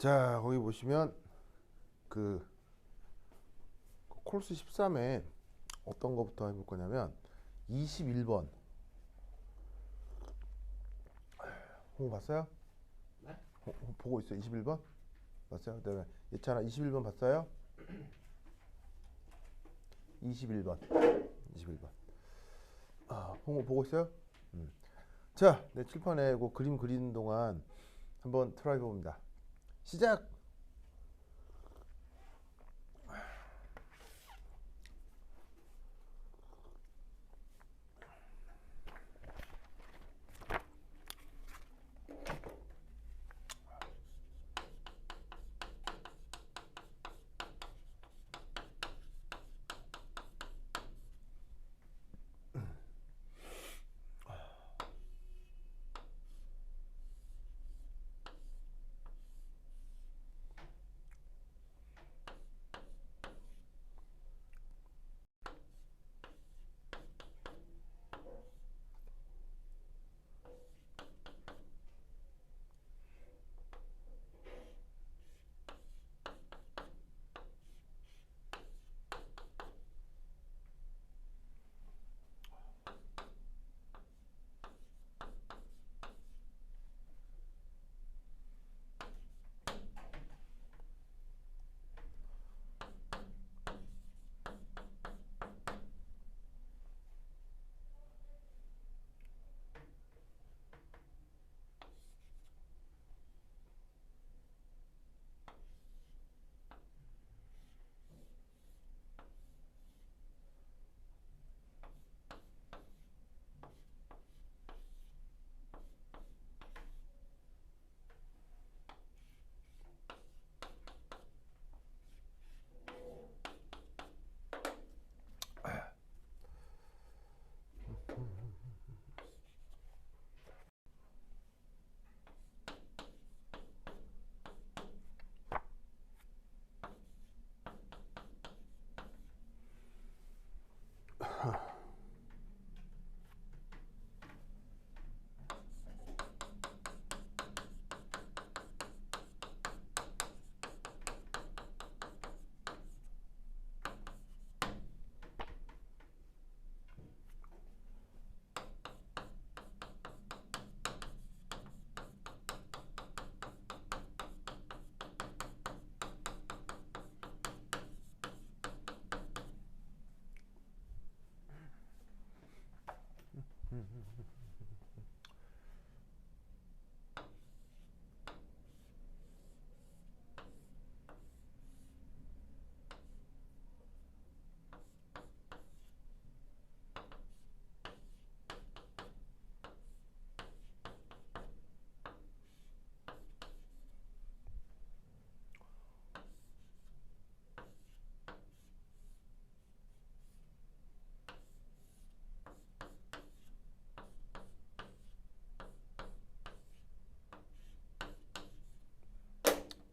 자, 거기 보시면 그 콜스 13에 어떤 거부터 해볼 거냐면 21번 홍보 봤어요? 네? 보고 있어요. 21번 봤어요? 그다음에 예찬아 21번 봤어요? 21번 21번 홍보 보고 있어요? 자, 내 칠판에 그 그림 그리는 동안 한번 트라이 해봅니다. 시작!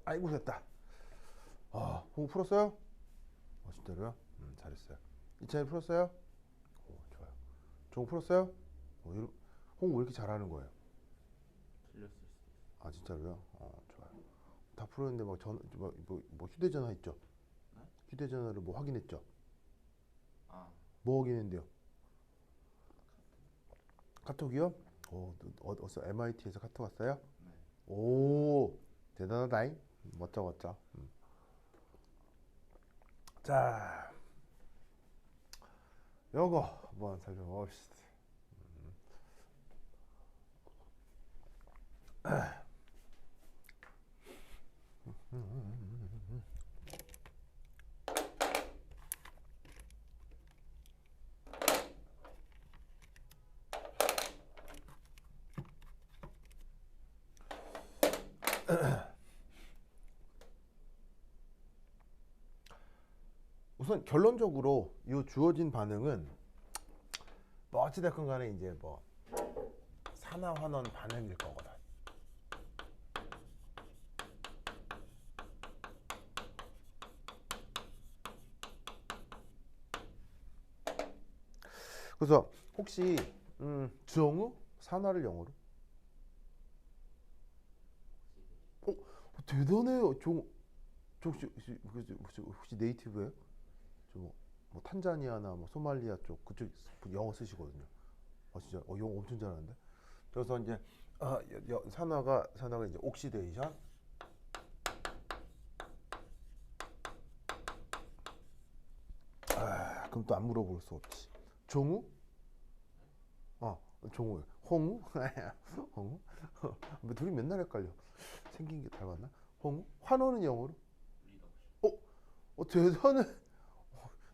아이고 됐다. 홍보 풀었어요? 진짜로요? 잘했어요. 이찬이 풀었어요? 좋아요. 종 풀었어요? 홍보 왜 이렇게 잘하는 거예요? 틀렸을 수도 있어. 진짜로요? 좋아요. 다 풀었는데 뭐 휴대전화 있죠? 네? 휴대전화를 뭐 확인했죠? 아, 뭐 확인했는데요? 카톡이요? 어디서 MIT에서 카톡 왔어요? 네. 오, 대단하다잉. 멋져 멋져. 자, 요거 한번 살펴봅시다. 우선 결론적으로 이 주어진 반응은 뭐 어찌됐건 간에 이제 뭐 산화환원 반응일 거거든. 그래서 혹시 주영우 산화를 영어로? 대단해요. 혹시 네이티브예요? 뭐 탄자니아나 뭐 소말리아 쪽 그쪽 영어 쓰시거든요. 진짜 영어 엄청 잘하는데. 그래서 이제 산화가 이제 옥시데이션. 그럼 또 안 물어볼 수 없지. 종우? 종우. 홍우? 홍우? 뭐 둘이 맨날 헷갈려. 생긴 게 닮았나? 홍우? 환호는 영어로? 대단해.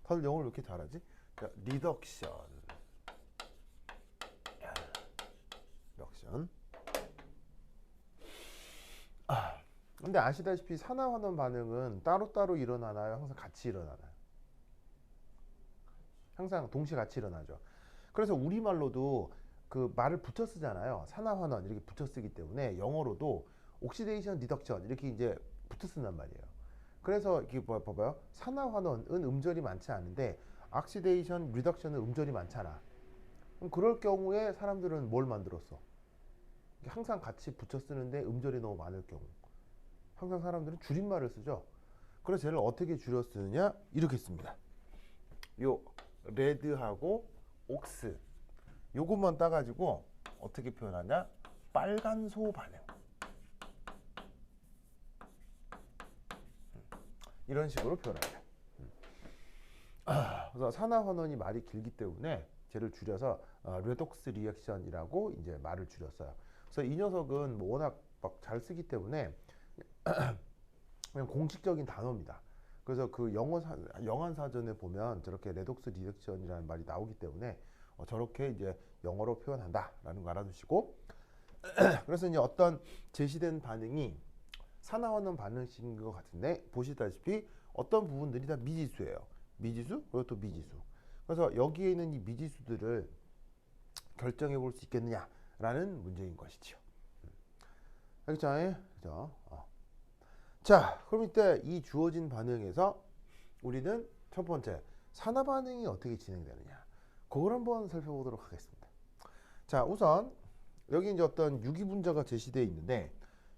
다들 영어를 왜 이렇게 잘하지? 자, 리덕션. 리덕션. 근데 아시다시피 산화환원 반응은 따로따로 일어나나요? 항상 같이 일어나나요? 항상 동시에 같이 일어나죠. 그래서 우리말로도 그 말을 붙여 쓰잖아요. 산화환원 이렇게 붙여 쓰기 때문에 영어로도 옥시데이션, 리덕션 이렇게 이제 붙여 쓴단 말이에요. 그래서 이게 봐봐요. 산화환원은 음절이 많지 않은데 옥시데이션, 리덕션은 음절이 많잖아. 그럼 그럴 경우에 사람들은 뭘 만들었어? 항상 같이 붙여 쓰는데 음절이 너무 많을 경우 항상 사람들은 줄임말을 쓰죠. 그래서 쟤를 어떻게 줄여 쓰느냐? 이렇게 씁니다. 요 레드하고 옥스 요것만 따가지고 어떻게 표현하냐? 빨간소 반응. 이런 식으로 표현합니다. 그래서 산화환원이 말이 길기 때문에 쟤를 줄여서 레독스 리액션이라고 이제 말을 줄였어요. 그래서 이 녀석은 뭐 워낙 막 잘 쓰기 때문에 그냥 공식적인 단어입니다. 그래서 그 영한 사전에 보면 저렇게 레독스 리액션이라는 말이 나오기 때문에 저렇게 이제 영어로 표현한다라는 거 알아두시고 그래서 이제 어떤 제시된 반응이 산화환원 반응식인 것 같은데 보시다시피 어떤 부분들이 다 미지수예요. 미지수 그리고 또 미지수. 그래서 여기에 있는 이 미지수들을 결정해 볼 수 있겠느냐라는 문제인 것이죠. 알겠죠? 그죠? 자, 그럼 이때 이 주어진 반응에서 우리는 첫 번째 산화 반응이 어떻게 진행되느냐 그걸 한번 살펴보도록 하겠습니다. 자, 우선 여기 이제 어떤 유기분자가 제시되어 있는데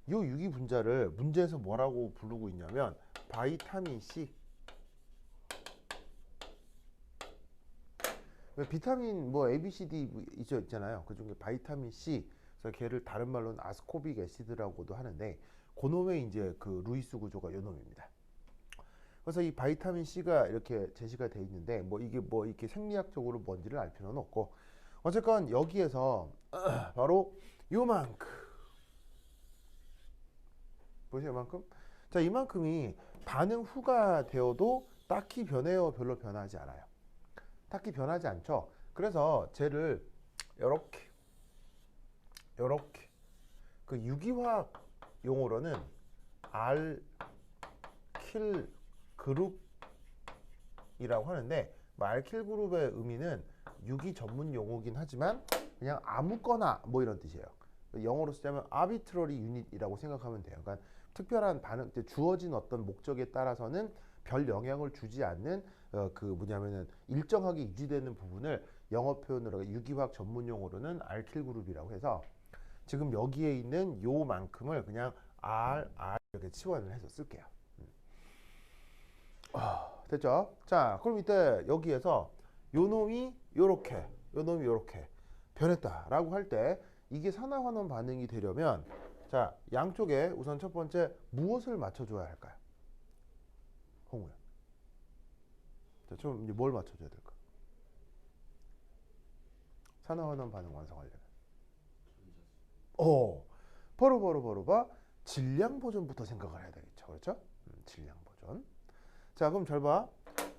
이 유기분자를 문제에서 뭐라고 부르고 있냐면 바이타민 C. 비타민 뭐 A, B, C, D 있잖아요. 그 중에 바이타민 C. 그래서 걔를 다른 말로는 아스코빅 애시드라고도 하는데 그놈의 이제 그 루이스 구조가 요 놈입니다. 그래서 이 바이타민 C가 이렇게 제시가 돼 있는데 뭐 이게 뭐 이렇게 생리학적으로 뭔지를 알 필요는 없고 어쨌건 여기에서 바로 요만큼 보세요, 이만큼. 자, 이만큼이 반응 후가 되어도 딱히 변해요, 별로 변하지 않아요. 딱히 변하지 않죠. 그래서 쟤를 요렇게 그 유기화학 용어로는 알킬 그룹이라고 하는데 알킬 그룹의 의미는 유기 전문 용어긴 하지만 그냥 아무거나 뭐 이런 뜻이에요. 영어로 쓰자면 arbitrary unit이라고 생각하면 돼요. 그러니까 특별한 반응, 주어진 어떤 목적에 따라서는 별 영향을 주지 않는 그 뭐냐면은 일정하게 유지되는 부분을 영어 표현으로 유기화학 전문 용어로는 알킬 그룹이라고 해서 지금 여기에 있는 요만큼을 그냥 R 이렇게 치환을 해서 쓸게요. 됐죠? 자, 그럼 이때 여기에서 요 놈이 요렇게 변했다라고 할 때 이게 산화환원 반응이 되려면 자, 양쪽에 우선 첫 번째 무엇을 맞춰줘야 할까요? 홍우야. 자, 좀 이제 뭘 맞춰줘야 될까? 산화환원 반응 완성하려면. 바로 봐. 질량 보존부터 생각을 해야 되겠죠. 그렇죠? 질량 보존. 자, 그럼 잘 봐.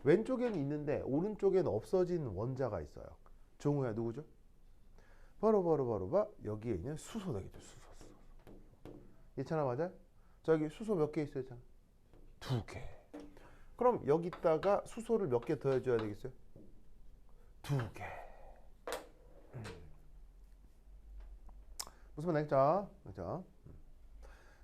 왼쪽에는 있는데 오른쪽에는 없어진 원자가 있어요. 종우야 누구죠? 바로 봐. 여기에 있는 수소 되겠죠. 수소. 얘잖아, 맞아? 자, 여기 수소 몇 개 있어요? 잖아. 2개. 그럼 여기다가 수소를 몇 개 더해줘야 되겠어요? 2개. 무슨 말 알겠죠? 그죠?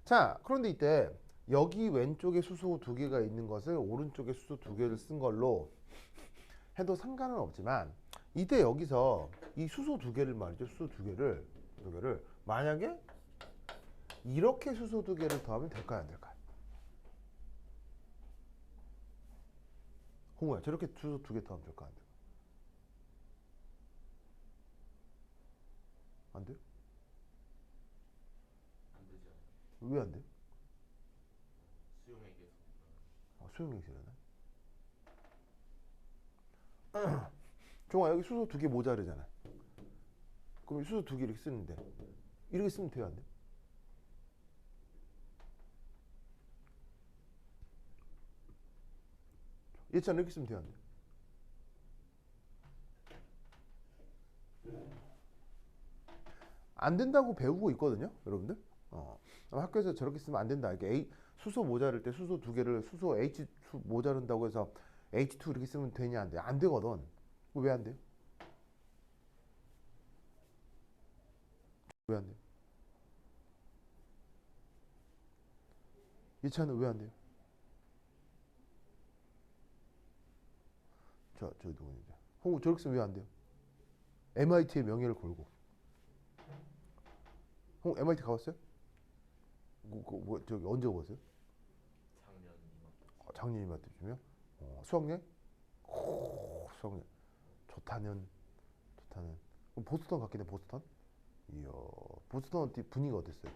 자, 그런데 이때 여기 왼쪽에 수소 2개가 있는 것을 오른쪽에 수소 2개를 쓴 걸로 해도 상관은 없지만 이때 여기서 이 수소 2개를 말이죠. 수소 2개를 만약에 이렇게 수소 두 개를 더하면 될까요, 안 될까요? 홍우야, 저렇게 수소 두 개 더하면 될까요, 안 될까요? 안 돼요? 안 되지 않아요? 왜 안 돼요? 수용액에서. 수용액이라네. 종아, 여기 수소 두 개 모자르잖아. 그럼 수소 두 개 이렇게 쓰는데 이렇게 쓰면 돼요, 안 돼? 얘처럼 이렇게 쓰면 돼요, 안 돼? 안 된다고 배우고 있거든요, 여러분들. 학교에서 저렇게 쓰면 안 된다. 이렇게 수소 모자랄 때 수소 두 개를 수소 H2 모자른다고 해서 H2 이렇게 쓰면 되냐, 안 돼? 안 되거든. 왜 안 돼요? 왜 안 돼요? 이 차는 왜 안 돼요? 저 누구냐? 홍우 저렇게 쓰면 왜 안 돼요? MIT의 명예를 걸고. 홍우 MIT 가봤어요? 저기 언제 가봤어요? 작년 이맘때. 작년 이맘때쯤이요? 수학여행? 수학여행. 좋다는. 그럼 보스턴 갔겠네, 보스턴? 이야, 보스턴 분위기가 어땠어요?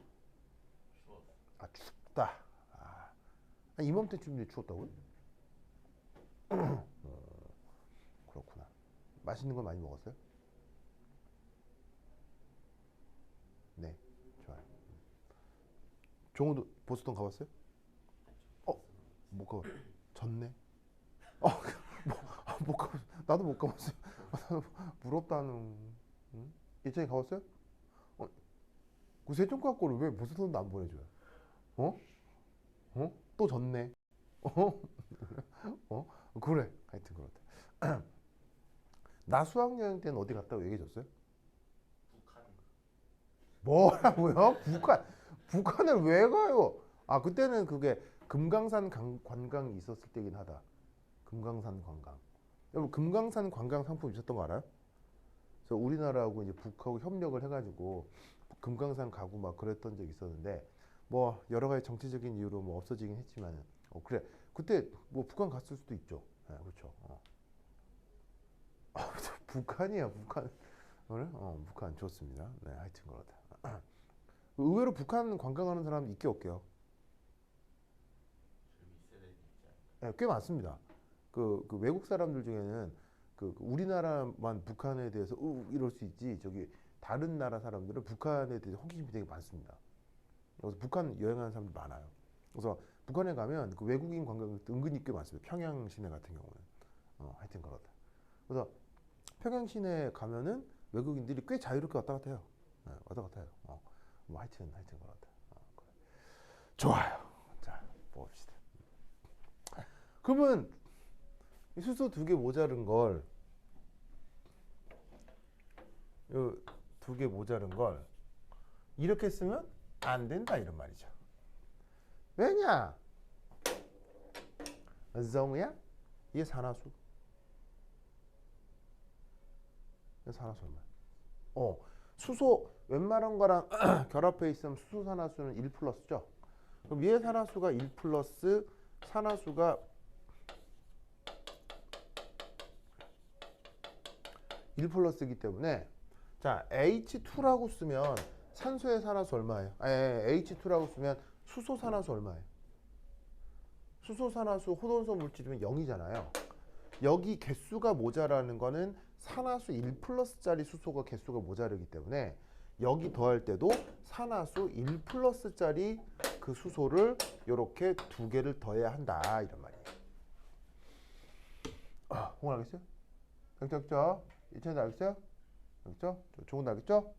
추웠어. 아, 춥다. 이맘때쯤에 추웠다고요? 그렇구나. 맛있는 거 많이 먹었어요? 네, 좋아요. 종호도 보스턴 가봤어요? 못 가봤어. 졌네. 어, 못 가봤어. 나도 못 가봤어요. 부럽다는. 응? 예전에 가봤어요? 그 세종과 거를 왜 보스턴도 안 보내줘요? 어? 또 졌네. 어? 그래. 하여튼 그렇다. 나 수학여행 때는 어디 갔다고 얘기해줬어요? 북한. 뭐라고요? 북한을 왜 가요? 그때는 그게 금강산 관광이 있었을 때긴 하다. 금강산 관광. 여러분, 금강산 관광 상품 있었던 거 알아요? 그래서 우리나라하고 이제 북하고 협력을 해가지고 금강산 가고 막 그랬던 적이 있었는데, 뭐 여러 가지 정치적인 이유로 뭐 없어지긴 했지만, 그래. 그때 뭐 북한 갔을 수도 있죠. 네, 그렇죠. 북한이야, 북한. 그래? 북한 좋습니다. 네, 하여튼 그렇다. 의외로 북한 관광하는 사람 있게 없게요. 좀 있어야 되지 않을까? 네, 꽤 많습니다. 그 외국 사람들 중에는 우리나라만 북한에 대해서 이럴 수 있지, 저기 다른 나라 사람들은 북한에 대해서 호기심이 되게 많습니다. 그래서 북한 여행하는 사람들 많아요. 그래서 북한에 가면 그 외국인 관광객 은근히 꽤 많습니다. 평양 시내 같은 경우는. 하여튼 그렇다. 그래서 평양 시내 가면은 외국인들이 꽤 자유롭게 왔다 갔다 해요. 네, 왔다 갔다 해요. 뭐 하여튼 그렇다. 그래. 좋아요. 자, 봅시다. 그러면 이 수소 두 개 모자른 걸, 두 개 모자른 걸 이렇게 쓰면 안 된다, 이런 말이죠. 왜냐? 정우야, 이게 산화수. 이게 산화수 얼마? 수소 웬만한 거랑 결합해 있으면 수소 산화수는 1 플러스죠. 그럼 얘 산화수가 1 플러스 산화수가 1 플러스이기 때문에, 자, H2라고 쓰면 산소의 산화수 얼마예요? H2라고 쓰면 수소 산화수 얼마예요? 수소 산화수 혼원소 물질이면 0이잖아요. 여기 개수가 모자라는 거는 산화수 1 플러스짜리 수소가 개수가 모자르기 때문에 여기 더할 때도 산화수 1 플러스짜리 그 수소를 이렇게 두 개를 더해야 한다, 이런 말이에요. 홍 알겠어요? 격적적. 이천도 알겠어요? 알겠죠? 좋은 알겠죠?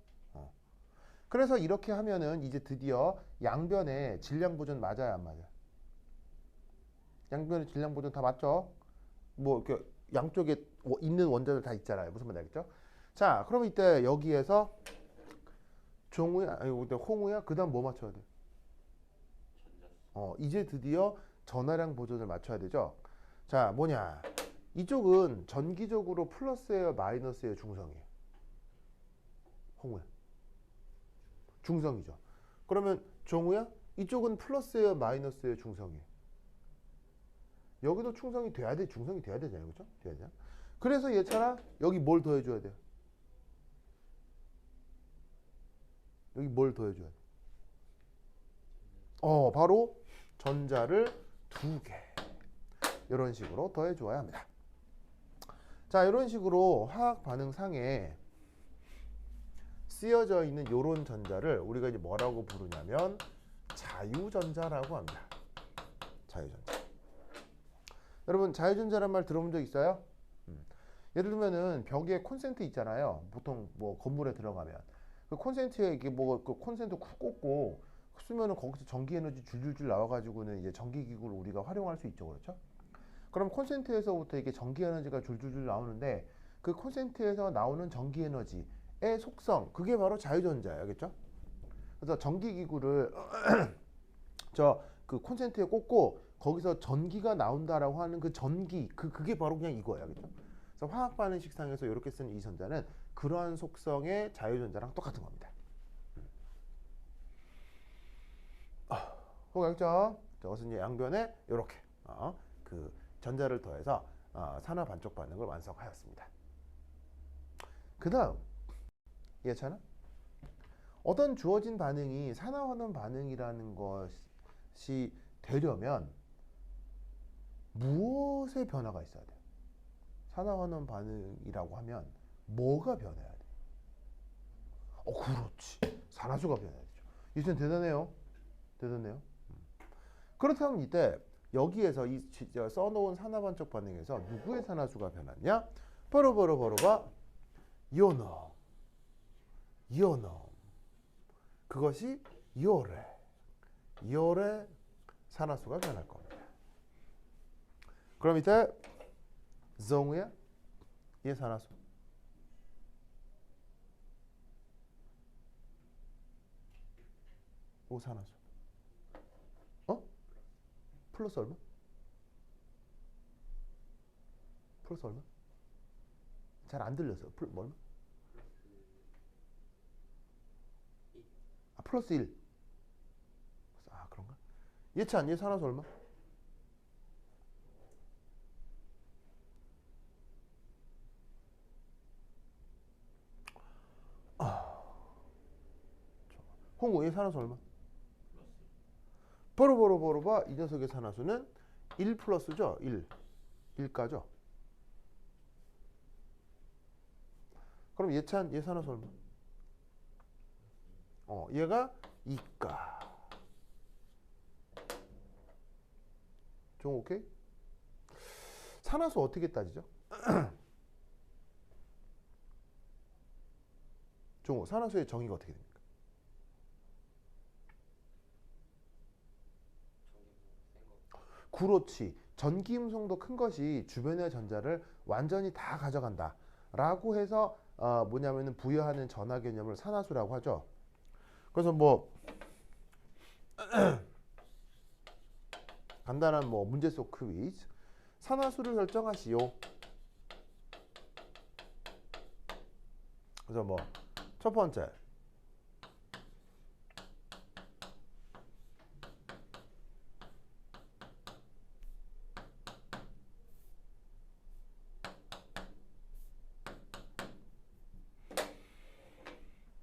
그래서 이렇게 하면은 이제 드디어 양변의 질량 보존 맞아요, 안 맞아요? 양변의 질량 보존 다 맞죠? 뭐 이렇게 양쪽에 있는 원자들 다 있잖아요. 무슨 말인지 알겠죠? 자, 그럼 이때 여기에서 종우야, 아니 홍우야, 그다음 뭐 맞춰야 돼? 전자수. 이제 드디어 전하량 보존을 맞춰야 되죠. 자, 뭐냐? 이쪽은 전기적으로 플러스예요, 마이너스예요, 중성이에요? 홍우야. 중성이죠. 그러면 종우야? 이쪽은 플러스예요, 마이너스예요, 중성이에요? 여기도 충성이 돼야 돼, 중성이 돼야 되잖아요, 그렇죠? 돼야 되잖아. 그래서 얘처럼 여기 뭘 더해줘야 돼요? 여기 뭘 더해줘야 돼? 바로 전자를 2개. 이런 식으로 더해줘야 합니다. 자, 이런 식으로 화학 반응상에 쓰여져 있는 이런 전자를 우리가 이제 뭐라고 부르냐면 자유전자라고 합니다. 자유전자. 여러분, 자유전자란 말 들어본 적 있어요? 예를 들면은 벽에 콘센트 있잖아요. 보통 뭐 건물에 들어가면 그 콘센트에 이게 뭐 그 콘센트 쿡 꽂고 쓰면은 거기서 전기 에너지 줄줄줄 나와가지고는 이제 전기 기구를 우리가 활용할 수 있죠, 그렇죠? 그럼 콘센트에서부터 이게 전기 에너지가 줄줄줄 나오는데 그 콘센트에서 나오는 전기 에너지의 속성, 그게 바로 자유전자예요, 알겠죠? 그래서 전기 기구를 저 그 콘센트에 꽂고 거기서 전기가 나온다라고 하는 그 전기, 그게 바로 그냥 이거예요, 알겠죠? 그래서 화학 반응식상에서 이렇게 쓴 이 전자는 그러한 속성의 자유전자랑 똑같은 겁니다. 그거 알겠죠? 저것은 이제 양변에 이렇게 그 전자를 더해서 산화 반쪽 반응을 완성하였습니다. 그 다음 이해찮아? 어떤 주어진 반응이 산화환원 반응이라는 것이 되려면 무엇의 변화가 있어야 돼요? 산화환원 반응이라고 하면 뭐가 변해야 돼? 그렇지. 산화수가 변해야 되죠. 이젠 대단해요. 대단해요. 그렇다면 이때 여기에서 이 써놓은 산화반쪽 반응에서 누구의 산화수가 변했냐? 바로 이오놈. 그것이 이올의 산화수가 변할 겁니다. 그럼 이때 정우야, 얘 산화수. 오 산화수. 플러스 얼마? 플러스 얼마? 잘 안 들렸어요. 얼마? 플러스 1. 그런가? 얘찬, 얘 산화수 얼마? 홍구, 얘 산화수 얼마? 바로 봐. 이 녀석의 산화수는 1 플러스죠? 1가죠? 그럼 얘찬, 얘 산화수 얼마? 얘가 2가. 좀 오케이? 산화수 어떻게 따지죠? 종호, 산화수의 정의가 어떻게 됩니까? 그렇지. 전기음성도 큰 것이 주변의 전자를 완전히 다 가져간다 라고 해서 뭐냐면은 부여하는 전하 개념을 산화수라고 하죠. 그래서 뭐 간단한 뭐 문제 속 퀴즈. 산화수를 결정하시오. 그래서 뭐 첫 번째,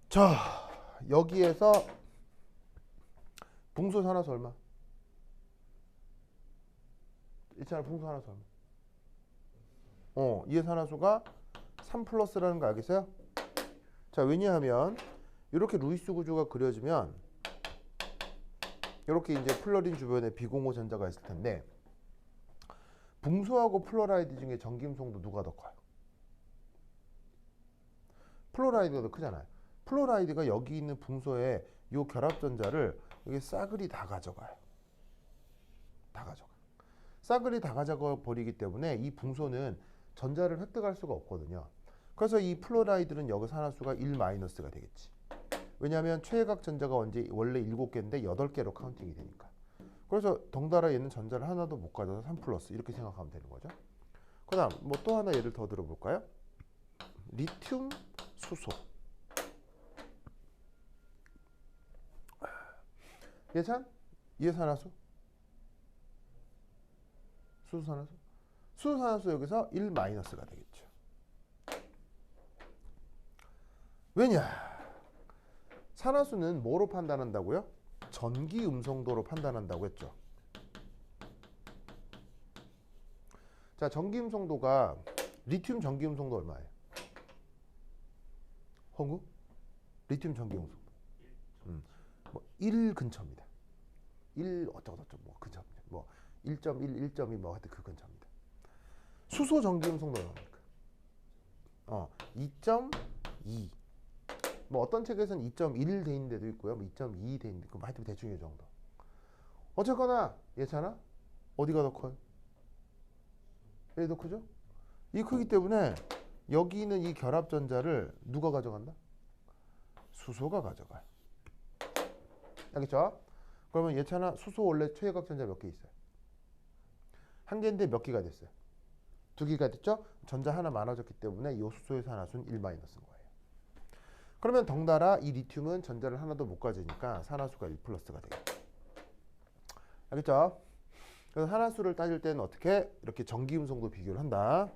자, 여기에서 붕소 산화수 얼마? 있잖아, 붕소 산화수 얼마? 이의 산화수가 3 플러스라는 거 알겠어요? 자, 왜냐하면 이렇게 루이스 구조가 그려지면 이렇게 이제 플러린 주변에 비공호 전자가 있을 텐데 붕소하고 플로라이드 중에 전기음성도 누가 더 커요? 플로라이드가 더 크잖아요. 플로라이드가 여기 있는 붕소에 이 결합전자를 여기 싸그리 다 가져가요. 다 가져가. 싸그리 다 가져가 버리기 때문에 이 붕소는 전자를 획득할 수가 없거든요. 그래서 이 플로라이드는 여기 산화수가 1-가 되겠지. 왜냐하면 최외각 전자가 원래 7개인데 8개로 카운팅이 되니까. 그래서 덩달아 얘는 전자를 하나도 못 가져서 3 플러스 이렇게 생각하면 되는 거죠. 그 다음 뭐 또 하나 예를 더 들어볼까요? 리튬 수소. 예찬? 이해산화수? 수소산화수? 수소산화수 여기서 1 마이너스가 되겠죠. 왜냐? 산화수는 뭐로 판단한다고요? 전기 음성도로 판단한다고 했죠. 자, 전기 음성도가 리튬 전기 음성도 얼마예요? 홍우? 리튬 전기 음성도. 뭐1 근처입니다. 1 어쩌고저쩌고 뭐 근처입니다. 뭐 1.1, 1.2 뭐 하여튼 그 근처입니다. 수소 전기 음성도 얼마입니까? 2.2. 뭐 어떤 책에서는 2.1 돼 있는 데도 있고요. 뭐 2.2 돼 있는 데 있고 뭐 하여튼 대충 이 정도. 어쨌거나 예찬아 어디가 더 커요? 얘 더 크죠? 이 크기 때문에 여기 있는 이 결합전자를 누가 가져간다? 수소가 가져가요. 알겠죠? 그러면 예찬아 수소 원래 최외곽전자 몇 개 있어요? 한 개인데 몇 개가 됐어요? 2개가 됐죠? 전자 하나 많아졌기 때문에 이 수소의 산화수는 1 마이너스인 거예요. 그러면 덩달아 이 리튬은 전자를 하나도 못 가지니까 산화수가 1 플러스가 되겠죠. 알겠죠? 그래서 산화수를 따질 때는 어떻게? 이렇게 전기음성도 비교를 한다.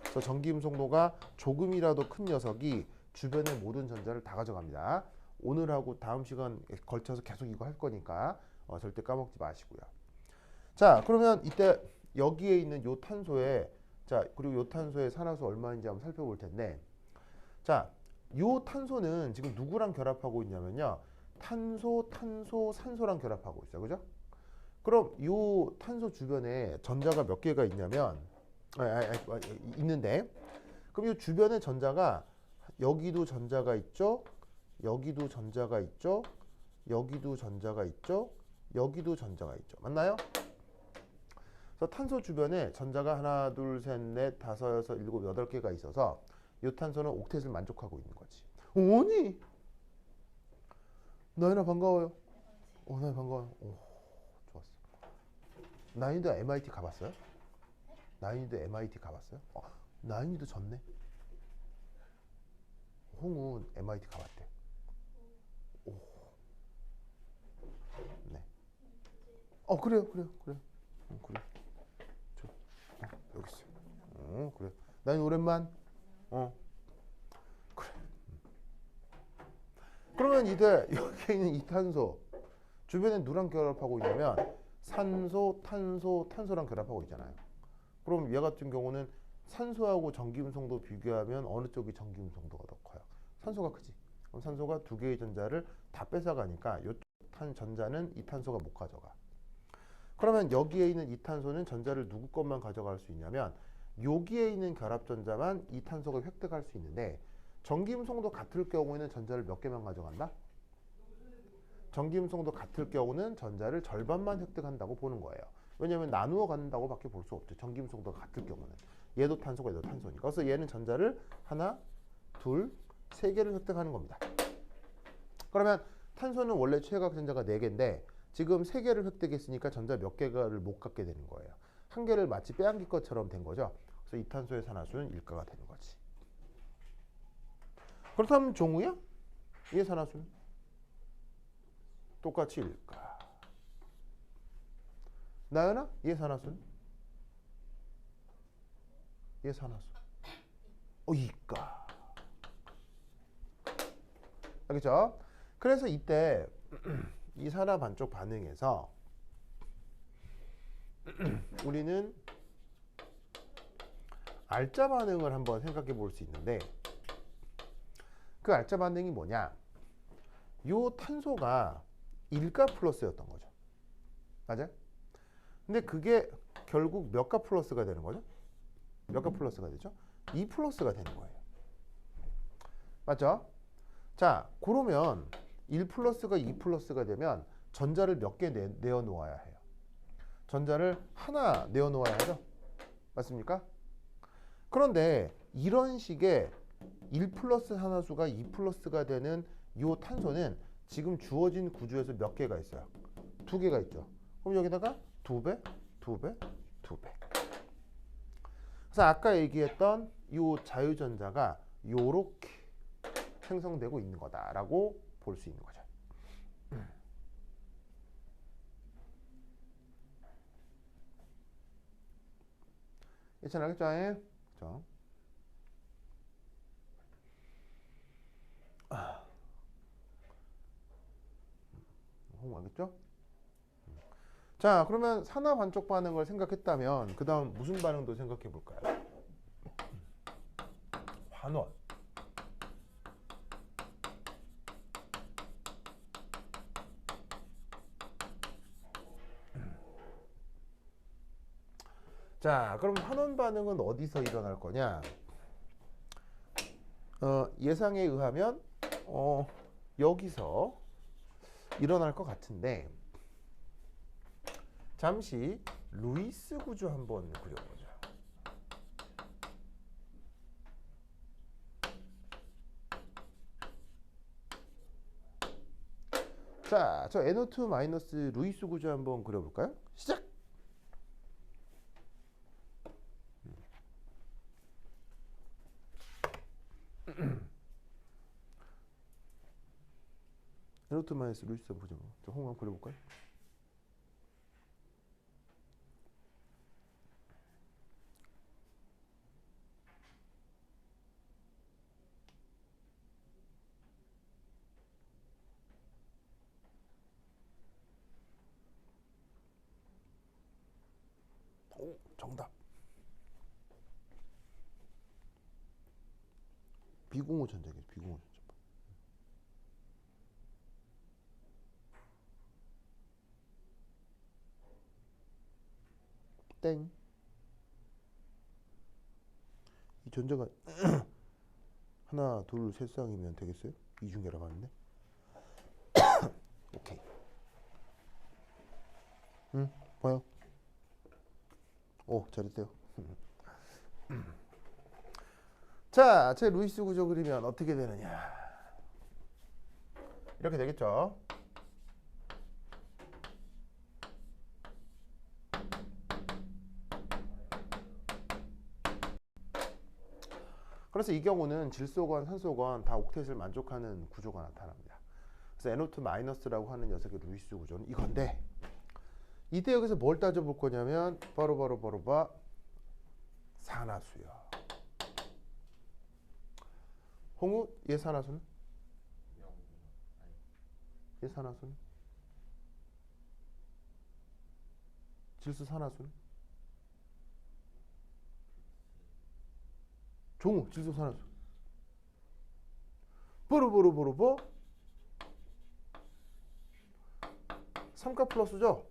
그래서 전기음성도가 조금이라도 큰 녀석이 주변의 모든 전자를 다 가져갑니다. 오늘하고 다음 시간 걸쳐서 계속 이거 할 거니까 절대 까먹지 마시고요. 자, 그러면 이때 여기에 있는 요 탄소에 자, 그리고 요 탄소의 산화수 얼마인지 한번 살펴볼 텐데 자, 요 탄소는 지금 누구랑 결합하고 있냐면요. 탄소, 산소랑 결합하고 있어요. 그죠? 그럼 요 탄소 주변에 전자가 몇 개가 있냐면 있는데 그럼 요 주변에 전자가 여기도 전자가 있죠. 여기도 전자가 있죠. 여기도 전자가 있죠. 여기도 전자가 있죠. 맞나요? 그래서 탄소 주변에 전자가 하나, 둘, 셋, 넷, 다섯, 여섯, 일곱, 여덟 개가 있어서 이 탄소는 옥텟을 만족하고 있는 거지. 오니? 나연아 반가워요. 나연아 반가워요. 오, 좋았어. 나연이도 MIT 가봤어요? 나연이도 MIT 가봤어요? 나연이도 졌네. 홍은 MIT 가봤대. 오. 네. 그래요. 그래. 그래. 여기 있어요. 그래. 나연이 오랜만. 그래. 그러면 이제 여기 있는 이 탄소 주변에 누구랑 결합하고 있냐면 산소, 탄소랑 결합하고 있잖아요. 그럼 얘 같은 경우는 산소하고 전기음성도 비교하면 어느 쪽이 전기음성도가 더 커요? 산소가 크지. 그럼 산소가 2개의 전자를 다 뺏어가니까 이쪽 전자는 이 탄소가 못 가져가. 그러면 여기에 있는 이 탄소는 전자를 누구 것만 가져갈 수 있냐면 여기에 있는 결합전자만 이 탄소가 획득할 수 있는데 전기음성도 같을 경우에는 전자를 몇 개만 가져간다? 전기음성도 같을 경우는 전자를 절반만 획득한다고 보는 거예요. 왜냐하면 나누어 갖는다고 밖에 볼 수 없죠. 전기음성도가 같을 경우는. 얘도 탄소가 얘도 탄소니까. 그래서 얘는 전자를 하나, 둘, 3개를 획득하는 겁니다. 그러면 탄소는 원래 최외곽 전자가 4개인데 지금 3개를 획득했으니까 전자 몇 개를 못 갖게 되는 거예요. 한 개를 마치 빼앗길 것처럼 된 거죠. 그래서 이 탄소의 산화수는 일가가 되는 거지. 그렇다면 종우야? 얘 산화수는? 똑같이 일가. 나연아? 얘 산화수는? 얘 산화수. 이가. 알겠죠? 그래서 이때 이 산화 반쪽 반응에서 우리는 알짜 반응을 한번 생각해 볼 수 있는데 그 알짜 반응이 뭐냐? 요 탄소가 1가 플러스였던 거죠. 맞아요? 근데 그게 결국 몇 가 플러스가 되는 거죠? 몇 가 플러스가 되죠? 2 플러스가 되는 거예요. 맞죠? 자, 그러면 1 플러스가 2 플러스가 되면 전자를 몇 개 내어 놓아야 해요? 전자를 하나 내어 놓아야 하죠? 맞습니까? 그런데 이런 식의 1 플러스 산화수가 2 플러스가 되는 이 탄소는 지금 주어진 구조에서 몇 개가 있어요? 2개가 있죠. 그럼 여기다가 2배, 2배, 2배. 그래서 아까 얘기했던 이 자유전자가 요렇게 생성되고 있는 거다라고 볼 수 있는 거죠. 예찬 알겠죠? 그렇죠? 홍 알겠죠? 자, 그러면 산화 반쪽 반응을 생각했다면 그 다음 무슨 반응도 생각해 볼까요? 환원. 자, 그럼 환원 반응은 어디서 일어날 거냐? 예상에 의하면 여기서 일어날 것 같은데 잠시 루이스 구조 한번 그려보자. 자, 저 NO2 마이너스 루이스 구조 한번 그려볼까요? 시작! NO2 마이너스 루이스 한번 보자. 저 홍 한번 그려볼까요? 오, 정답. 비공호 전자겠죠. 비공호 전자. 땡. 이 전자가 하나, 둘, 셋 쌍이면 되겠어요? 이중계라고 하는데. 오케이. 응, 봐요. 오, 잘했어요. 자, 제 루이스 구조 그리면 어떻게 되느냐? 이렇게 되겠죠. 그래서 이 경우는 질소건, 산소건 다 옥텟을 만족하는 구조가 나타납니다. 그래서 NO2 마이너스라고 하는 녀석의 루이스 구조는 이건데 이때 여기서 뭘 따져볼 거냐면 바로 산화수요. 홍우, 얘 산화수는? 얘 산화수는? 질소 산화수는? 종우, 질소 산화수. 뽀로뽀로뽀로뽀. 삼가 플러스죠?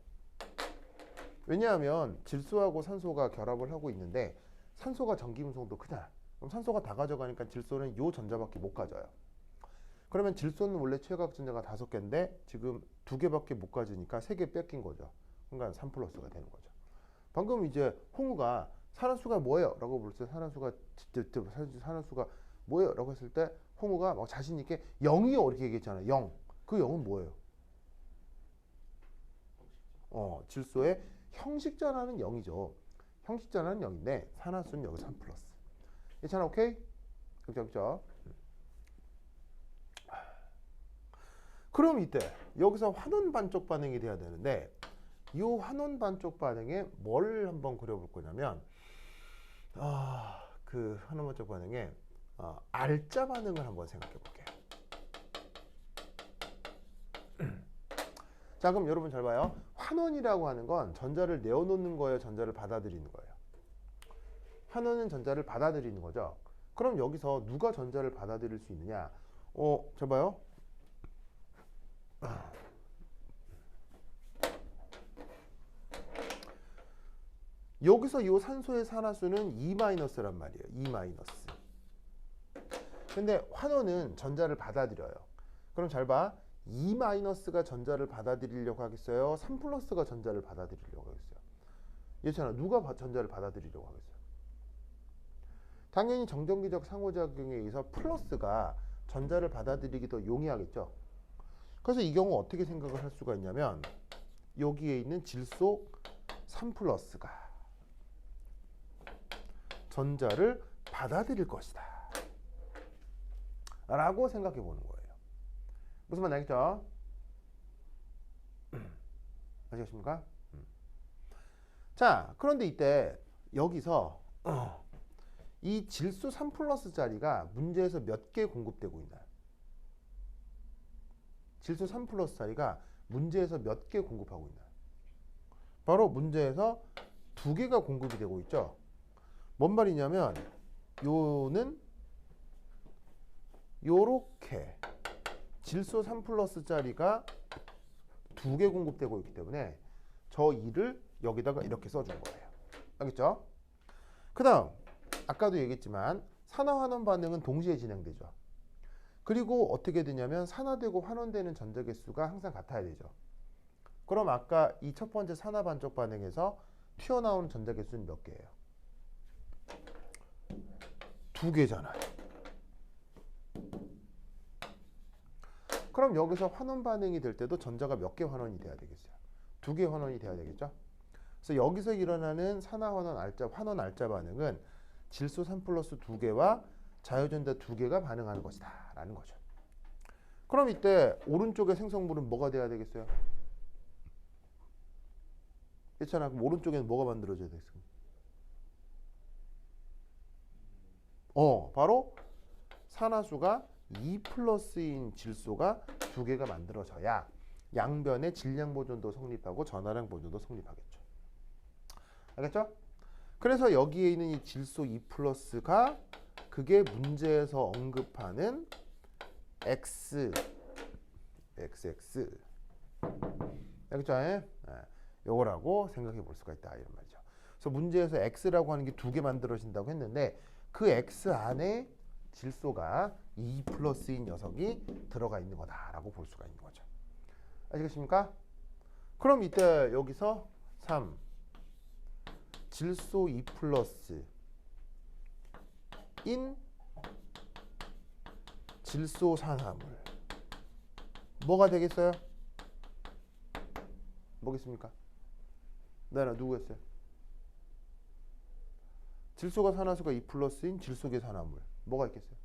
왜냐하면 질소하고 산소가 결합을 하고 있는데 산소가 전기 운송도 크잖아. 그럼 산소가 다 가져가니까 질소는 요 전자밖에 못 가져요. 그러면 질소는 원래 최각 전자가 5개인데 지금 2개밖에 못 가지니까 3개 뺏긴 거죠. 그러니까 3 플러스가 되는 거죠. 방금 이제 홍우가 산화수가 뭐예요? 라고 물었을 때 산화수가 뭐예요? 라고 했을 때 홍우가 막 자신 있게 0이요 이렇게 얘기했잖아요. 0. 그 0은 뭐예요? 질소의 형식전하는 0이죠. 형식전하는 0인데 산화수는 여기 3 플러스. 괜찮아? 오케이? 그죠? 그럼 이때 여기서 환원 반쪽 반응이 돼야 되는데 이 환원 반쪽 반응에 뭘 한번 그려볼 거냐면 그 환원 반쪽 반응에 알짜 반응을 한번 생각해 볼게요. 자, 그럼 여러분 잘 봐요. 환원이라고 하는 건 전자를 내어놓는 거예요, 전자를 받아들이는 거예요? 환원은 전자를 받아들이는 거죠. 그럼 여기서 누가 전자를 받아들일 수 있느냐? 잘 봐요. 여기서 이 산소의 산화수는 E-란 말이에요. E-. 근데 환원은 전자를 받아들여요. 그럼 잘 봐. E-가 전자를 받아들이려고 하겠어요? 3 플러스가 전자를 받아들이려고 하겠어요? 얘잖아. 누가 전자를 받아들이려고 하겠어요? 당연히 정전기적 상호작용에 의해서 플러스가 전자를 받아들이기 더 용이하겠죠. 그래서 이 경우 어떻게 생각을 할 수가 있냐면 여기에 있는 질소 3 플러스가 전자를 받아들일 것이다 라고 생각해 보는 거예요. 무슨 말인지 알겠죠? 아시겠습니까? 자, 그런데 이때 여기서 이 질소 3 플러스 짜리가 문제에서 몇 개 공급되고 있나요? 질소 3 플러스 짜리가 문제에서 몇 개 공급하고 있나요? 바로 문제에서 2개가 공급이 되고 있죠. 뭔 말이냐면 요는 요렇게 질소 3 플러스 짜리가 2개 공급되고 있기 때문에 저 2를 여기다가 이렇게 써준 거예요. 알겠죠? 그 다음 아까도 얘기했지만 산화환원 반응은 동시에 진행되죠. 그리고 어떻게 되냐면 산화되고 환원되는 전자 개수가 항상 같아야 되죠. 그럼 아까 이 첫 번째 산화 반쪽 반응에서 튀어나오는 전자 개수는 몇 개예요? 2개잖아요. 그럼 여기서 환원 반응이 될 때도 전자가 몇 개 환원이 돼야 되겠어요? 2개 환원이 돼야 되겠죠? 그래서 여기서 일어나는 산화환원 알자, 환원 알자 반응은 질소 3 플러스 2개와 자유전자 2개가 반응하는 것이다 라는 거죠. 그럼 이때 오른쪽의 생성물은 뭐가 돼야 되겠어요? 그렇잖아. 그럼 오른쪽에는 뭐가 만들어져야 되겠어요? 바로 산화수가 2 플러스인 질소가 2개가 만들어져야 양변의 질량 보존도 성립하고 전하량 보존도 성립하겠죠. 알겠죠? 그래서 여기에 있는 이 질소 2 플러스가 그게 문제에서 언급하는 X, XX. 알겠죠? 요거라고 생각해 볼 수가 있다. 이런 말이죠. 그래서 문제에서 X라고 하는 게 2개 만들어진다고 했는데 그 X 안에 질소가 2 플러스인 녀석이 들어가 있는 거다라고 볼 수가 있는 거죠. 아시겠습니까? 그럼 이때 여기서 3 질소 2 플러스 인 질소 산화물 뭐가 되겠어요? 뭐겠습니까? 네, 누구였어요? 질소가 산화수가 2 플러스인 질소계 산화물 뭐가 있겠어요?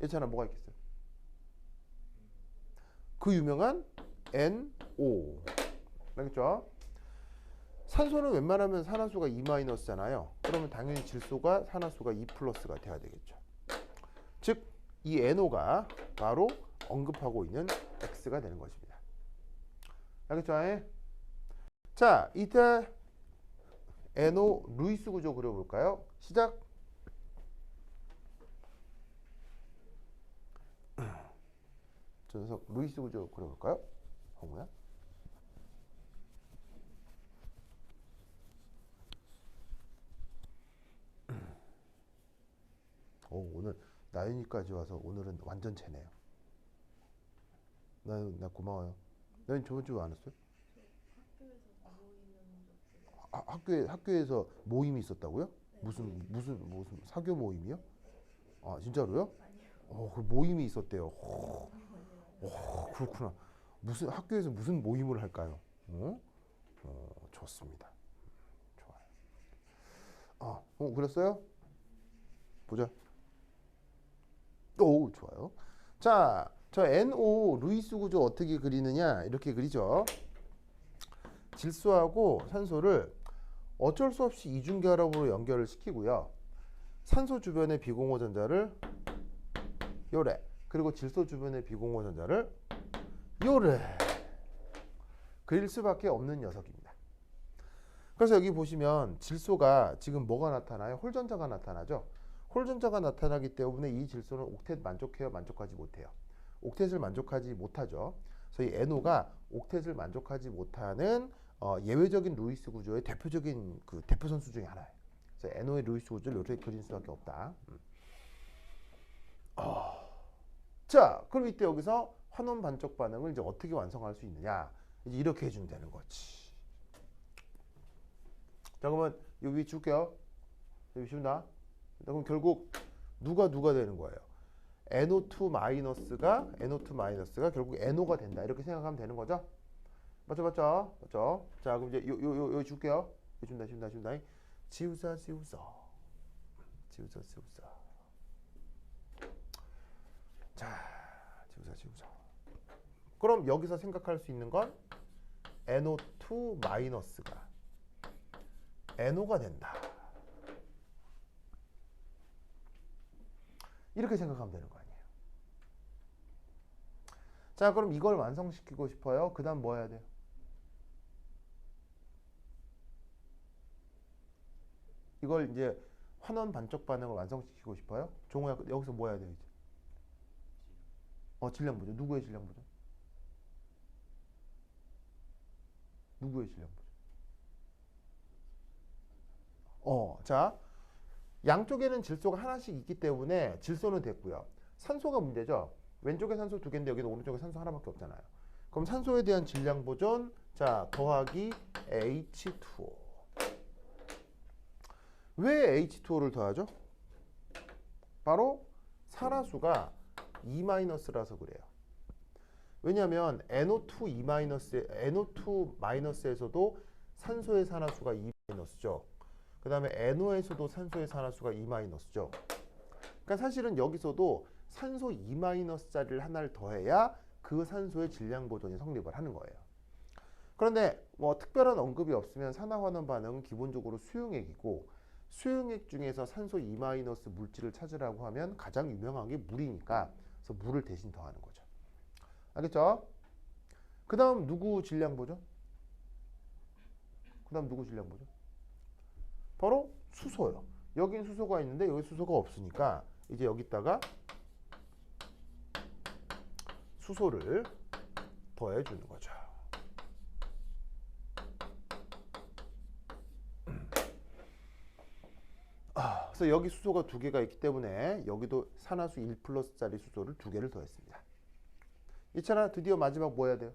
예찬아 뭐가 있겠어요? 그 유명한 NO 알겠죠? 산소는 웬만하면 산화수가 2 마이너스잖아요. 그러면 당연히 질소가 산화수가 2 플러스가 돼야 되겠죠. 즉 이 NO가 바로 언급하고 있는 X가 되는 것입니다. 알겠죠? 자, 이때 NO 루이스 구조 그려볼까요? 시작. 전석 루이스 구조 그려볼까요? 홍우야? 오늘 나연이까지 와서 오늘은 완전 재네요. 나 고마워요. 나연 저번 주에 안 왔어요? 학교에서 모임이 있었다고요? 무슨 사교 모임이요? 아 진짜로요? 그 모임이 있었대요. 그렇구나. 무슨 학교에서 무슨 모임을 할까요? 좋습니다. 좋아요. 그랬어요? 보자. 오 좋아요. 자, 저 NO 루이스 구조 어떻게 그리느냐 이렇게 그리죠. 질소하고 산소를 어쩔 수 없이 이중결합으로 연결을 시키고요. 산소 주변의 비공호 전자를 요래 그리고 질소 주변의 비공호 전자를 요래 그릴 수밖에 없는 녀석입니다. 그래서 여기 보시면 질소가 지금 뭐가 나타나요? 홀전자가 나타나죠. 홀전자가 나타나기 때문에 이 질소는 옥텟 만족해요? 만족하지 못해요? 옥텟을 만족하지 못하죠. 그래서 이 NO가 옥텟을 만족하지 못하는 예외적인 루이스 구조의 대표적인 그 대표 선수 중에 하나예요. 그래서 NO의 루이스 구조를 이렇게 그릴 수밖에 없다. 자, 그럼 이때 여기서 환원 반쪽 반응을 이제 어떻게 완성할 수 있느냐? 이제 이렇게 해주면 되는 거지. 자, 그러면 여기 줄게요. 여기 쉬운다. 그럼 결국 누가 되는 거예요? NO2 마이너스가 결국 NO가 된다. 이렇게 생각하면 되는 거죠? 맞죠? 자, 그럼 이제 요 줄게요. 준다. 지우자. 자, 지우자. 그럼 여기서 생각할 수 있는 건 NO2 마이너스가 NO가 된다. 이렇게 생각하면 되는 거 아니에요. 자, 그럼 이걸 완성시키고 싶어요. 그 다음 뭐 해야 돼요? 이걸 이제 환원 반쪽 반응을 완성시키고 싶어요. 종호야, 여기서 뭐 해야 돼요, 이제? 질량 보죠. 누구의 질량 보죠? 누구의 질량 보죠? 자, 양쪽에는 질소가 하나씩 있기 때문에 질소는 됐고요. 산소가 문제죠. 왼쪽에 산소 두 개인데 여기는 오른쪽에 산소 하나밖에 없잖아요. 그럼 산소에 대한 질량 보존, 자, 더하기 H2O. 왜 H2O를 더하죠? 바로 산화수가 E-라서 그래요. 왜냐하면 NO2-에서도 산소의 산화수가 E-죠. 그 다음에 NO에서도 산소의 산화수가 E-죠. 그러니까 사실은 여기서도 산소 E-자리를 하나를 더해야 그 산소의 질량 보존이 성립을 하는 거예요. 그런데 뭐 특별한 언급이 없으면 산화환원 반응은 기본적으로 수용액이고, 수용액 중에서 산소 E- 물질을 찾으라고 하면 가장 유명한 게 물이니까, 그래서 물을 대신 더하는 거죠. 알겠죠? 그 다음 누구 질량 보죠? 그 다음 누구 질량 보죠? 바로 수소요. 여긴 수소가 있는데 여기 수소가 없으니까 이제 여기다가 수소를 더해주는 거죠. 그래서 여기 수소가 두 개가 있기 때문에 여기도 산화수 1+짜리 수소를 두 개를 더했습니다. 이찬아, 드디어 마지막 뭐 해야 돼요?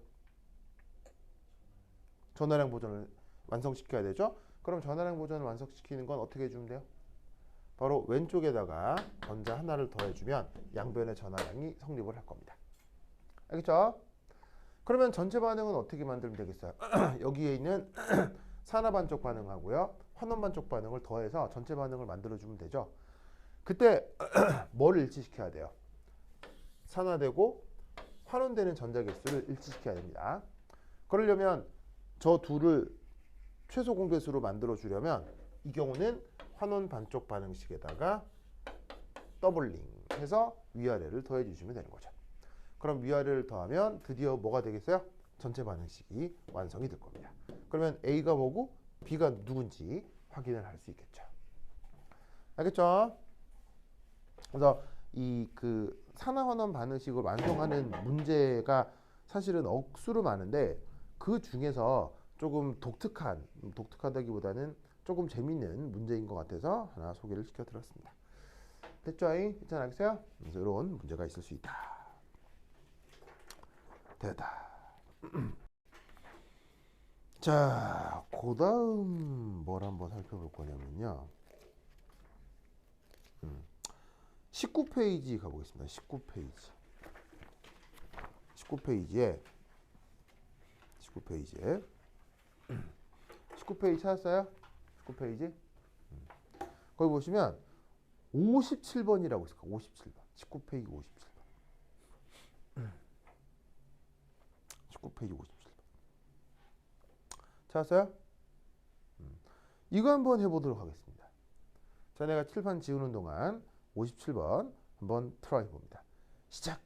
전화량 보존을 완성시켜야 되죠? 그럼 전화량 보존을 완성시키는 건 어떻게 해주면 돼요? 바로 왼쪽에다가 전자 하나를 더해주면 양변의 전화량이 성립을 할 겁니다. 알겠죠? 그러면 전체 반응은 어떻게 만들면 되겠어요? 여기에 있는 산화 반쪽 반응하고요, 환원 반쪽 반응을 더해서 전체 반응을 만들어주면 되죠. 그때 뭐를 일치시켜야 돼요? 산화되고 환원되는 전자 개수를 일치시켜야 됩니다. 그러려면 저 둘을 최소 공배수로 만들어 주려면 이 경우는 환원 반쪽 반응식에다가 더블링 해서 위아래를 더해 주시면 되는 거죠. 그럼 위아래를 더하면 드디어 뭐가 되겠어요? 전체 반응식이 완성이 될 겁니다. 그러면 A가 뭐고 B가 누군지 확인을 할 수 있겠죠. 알겠죠? 그래서 이 그 산화환원 반응식을 완성하는 문제가 사실은 억수로 많은데, 그 중에서 조금 독특하다기보다는 조금 재밌는 문제인 것 같아서 하나 소개를 시켜드렸습니다. 됐죠? 일단 알겠어요? 그래서 이런 문제가 있을 수 있다. 됐다. 자, 그 다음 뭘 한번 살펴볼 거냐면요. 19페이지 가보겠습니다. 19페이지. 19페이지 찾았어요? 19페이지? 거기 보시면 57번이라고 있어요. 57번. 19페이지 57번. 19페이지 57번. 찾았어요? 이거 한번 해보도록 하겠습니다. 자, 내가 칠판 지우는 동안 57번 한번 트라이 해봅니다. 시작!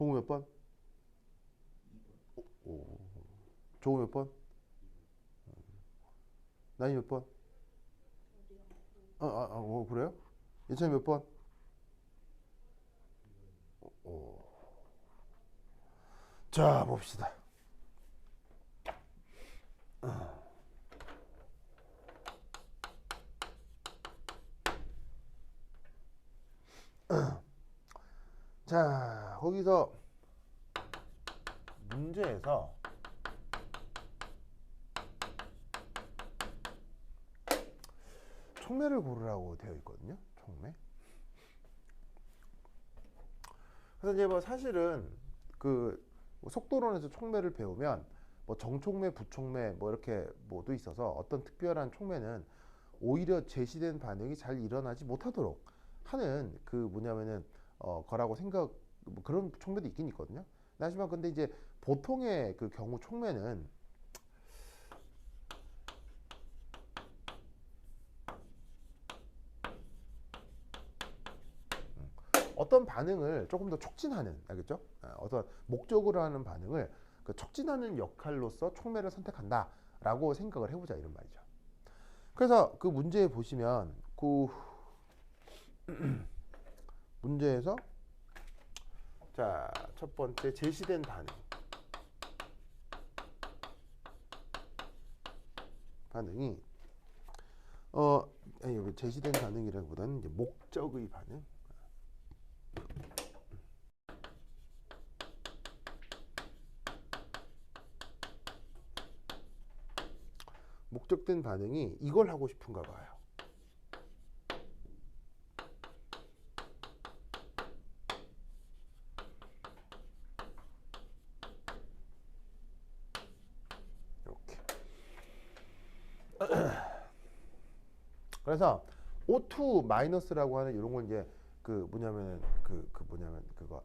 홍우 몇 번? 오. 조우 몇 번? 나이 몇 번? 그래요? 예찬이 몇 번? 오. 자, 봅시다. 자, 거기서 문제에서 촉매를 고르라고 되어 있거든요. 촉매. 그래서 이제 뭐 사실은 그 속도론에서 촉매를 배우면 뭐 정촉매, 부촉매 뭐 이렇게 뭐도 있어서 어떤 특별한 촉매는 오히려 제시된 반응이 잘 일어나지 못하도록 하는 그 뭐냐면은 거라고 생각 뭐 그런 촉매도 있긴 있거든요. 하지만 근데 이제 보통의 그 경우 촉매는 어떤 반응을 조금 더 촉진하는, 알겠죠? 어떤 목적으로 하는 반응을 그 촉진하는 역할로서 촉매를 선택한다라고 생각을 해보자 이런 말이죠. 그래서 그 문제에 보시면 그 문제에서 자, 첫 번째 제시된 반응이 아니, 제시된 반응이라기보다는 이제 목적의 반응. 목적된 반응이 이걸 하고 싶은가 봐요. 이렇게. 그래서 O2 마이너스라고 하는 이런 걸 이제 그 뭐냐면 그거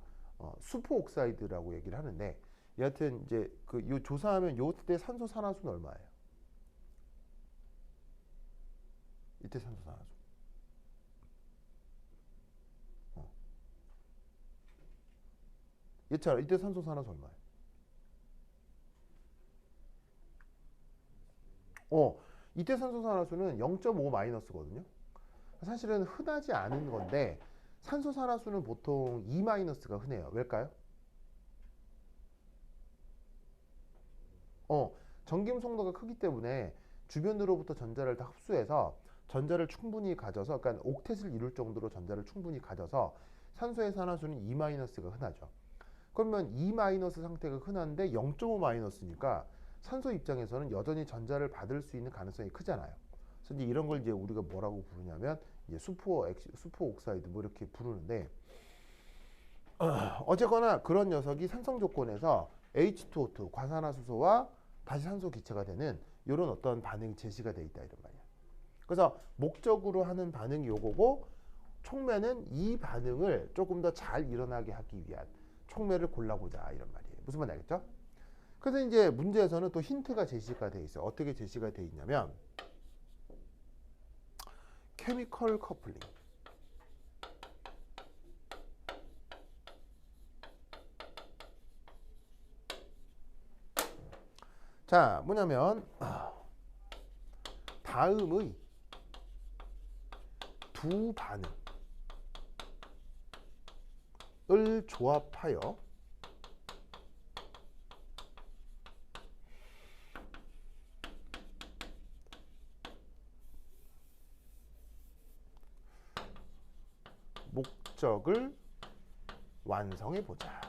수포 옥사이드라고 얘기를 하는데, 여하튼 이제 그 요 조사하면 요때 산소 산화수는 얼마예요? 이때 산소 산화수. 얘처럼 이때 산소 산화수 얼마예요? 이때 산소 산화수는 0.5 마이너스거든요. 사실은 흔하지 않은 건데 산소 산화수는 보통 2 마이너스가 흔해요. 왜일까요? 전김 송도가 크기 때문에 주변으로부터 전자를 다 흡수해서 전자를 충분히 가져서, 그러니까 옥텟을 이룰 정도로 전자를 충분히 가져서 산소의 산화수는 2 마이너스가 흔하죠. 그러면 2 마이너스 상태가 흔한데 0.5 마이너스니까 산소 입장에서는 여전히 전자를 받을 수 있는 가능성이 크잖아요. 그래서 이제 이런 걸 이제 우리가 뭐라고 부르냐면 이제 수포 옥사이드 뭐 이렇게 부르는데, 어쨌거나 그런 녀석이 산성 조건에서 H2O2 과산화수소와 다시 산소 기체가 되는 이런 어떤 반응이 제시가 돼 있다 이런 말이야. 그래서 목적으로 하는 반응이 요거고, 촉매는 이 반응을 조금 더 잘 일어나게 하기 위한 촉매를 골라보자 이런 말이에요. 무슨 말인지 알겠죠? 그래서 이제 문제에서는 또 힌트가 제시가 돼 있어요. 어떻게 제시가 돼 있냐면 케미컬 커플링. 자, 뭐냐면 다음의 두 반응을 조합하여 목적을 완성해 보자.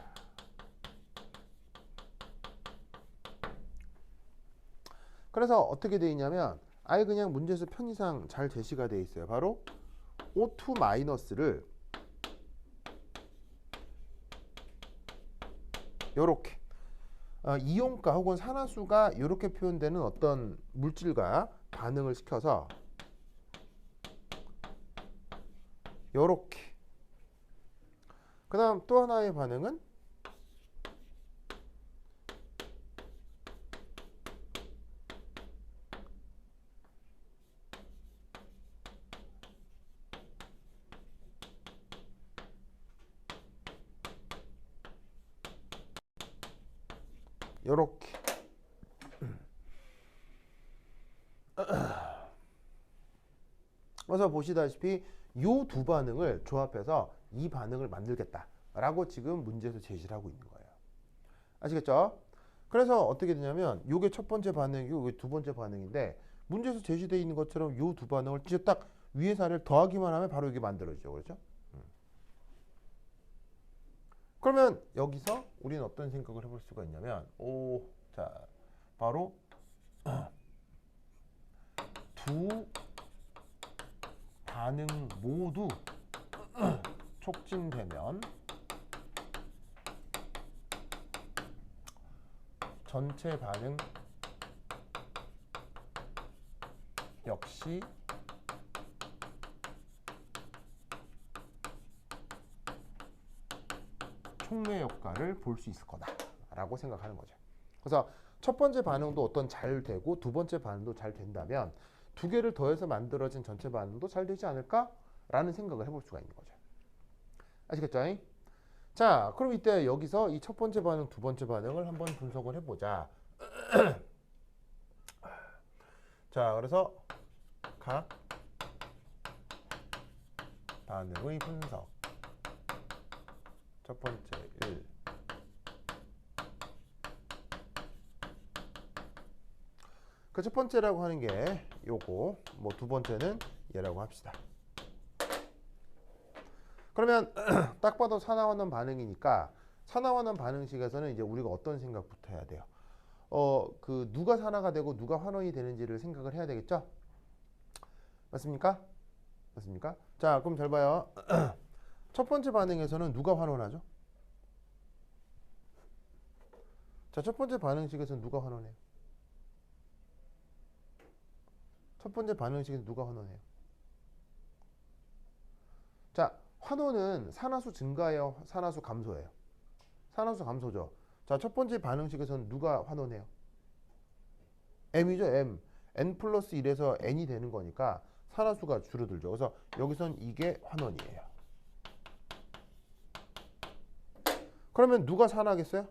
그래서 어떻게 되어 있냐면 아예 그냥 문제에서 편의상 잘 제시가 되어 있어요. 바로 O2 마이너스를 요렇게 이온가 혹은 산화수가 이렇게 표현되는 어떤 물질과 반응을 시켜서 요렇게, 그 다음 또 하나의 반응은 요렇게. 그래서 보시다시피 이 두 반응을 조합해서 이 반응을 만들겠다라고 지금 문제에서 제시를 하고 있는 거예요. 아시겠죠? 그래서 어떻게 되냐면 요게 첫 번째 반응이고 요게 두 번째 반응인데 문제에서 제시되어 있는 것처럼 요 두 반응을 진짜 딱 위에 사를 더하기만 하면 바로 이게 만들어지죠. 그렇죠? 그러면 여기서 우리는 어떤 생각을 해볼 수가 있냐면 자 바로 두 반응 모두 촉진되면 전체 반응 역시 촉매 효과를 볼 수 있을 거다라고 생각하는 거죠. 그래서 첫 번째 반응도 어떤 잘 되고 두 번째 반응도 잘 된다면 두 개를 더해서 만들어진 전체 반응도 잘 되지 않을까라는 생각을 해볼 수가 있는 거죠. 아시겠죠? 자, 그럼 이때 여기서 이 첫 번째 반응, 두 번째 반응을 한번 분석을 해보자. 자, 그래서 각 반응의 분석. 첫 번째 1. 그 첫 번째라고 하는 게 요거, 뭐 두 번째는 얘라고 합시다. 그러면 딱 봐도 산화환원 반응이니까 산화환원 반응식에서는 이제 우리가 어떤 생각부터 해야 돼요? 그 누가 산화가 되고 누가 환원이 되는지를 생각을 해야 되겠죠? 맞습니까? 맞습니까? 자, 그럼 잘 봐요. 첫 번째 반응에서는 누가 환원하죠? 자, 첫 번째 반응식에서는 누가 환원해요? 첫 번째 반응식에서 누가 환원해요? 자, 환원은 산화수 증가예요? 산화수 감소예요? 산화수 감소죠. 자, 첫 번째 반응식에서는 누가 환원해요? M이죠, M. N 플러스 1에서 N이 되는 거니까 산화수가 줄어들죠. 그래서 여기선 이게 환원이에요. 그러면 누가 산화하겠어요?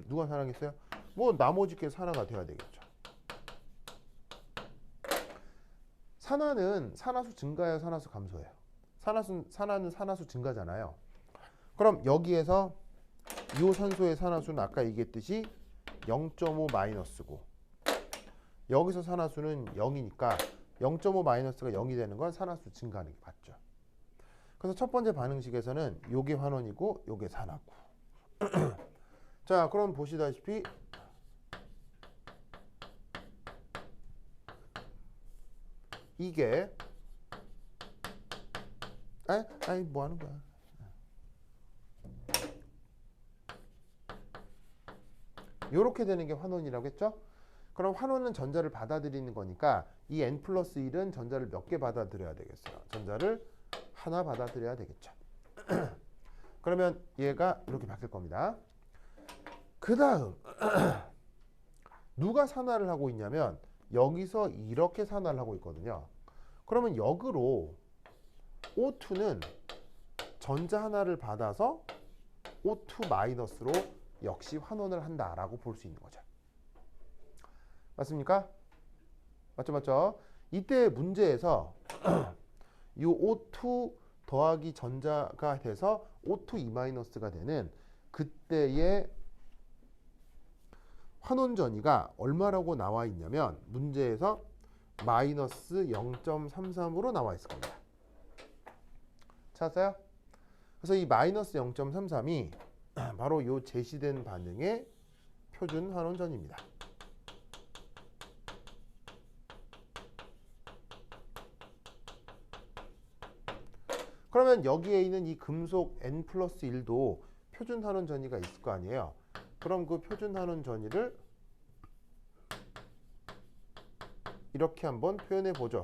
누가 산화하겠어요? 뭐 나머지 게 산화가 돼야 되겠죠. 산화는 산화수 증가예요, 산화수 감소예요? 산화는 산화수 증가잖아요. 그럼 여기에서 이 산소의 산화수는 아까 얘기했듯이 0.5 마이너스고 여기서 산화수는 0이니까 0.5 마이너스가 0이 되는 건 산화수 증가하는 게 맞죠. 그래서 첫 번째 반응식에서는 요게 환원이고 요게 산화고. 자, 그럼 보시다시피 이게 아이 뭐 하는 거야? 요렇게 되는 게 환원이라고 했죠? 그럼 환원은 전자를 받아들이는 거니까 이 n 플러스 1은 전자를 몇 개 받아들여야 되겠어요? 전자를 하나 받아들여야 되겠죠. 그러면 얘가 이렇게 바뀔 겁니다. 그 다음 누가 산화를 하고 있냐면 여기서 이렇게 산화를 하고 있거든요. 그러면 역으로 O2는 전자 하나를 받아서 O2 마이너스로 역시 환원을 한다라고 볼 수 있는 거죠. 맞습니까? 맞죠, 맞죠? 이때 문제에서 이 O2 더하기 전자가 돼서 O2 2 마이너스가 되는 그때의 환원 전위가 얼마라고 나와 있냐면 문제에서 마이너스 0.33으로 나와 있을 겁니다. 찾았어요? 그래서 이 마이너스 0.33이 바로 이 제시된 반응의 표준 환원 전위입니다. 그러면 여기에 있는 이 금속 N 플러스 1도 표준 환원 전위가 있을 거 아니에요. 그럼 그 표준 환원 전위를 이렇게 한번 표현해 보죠.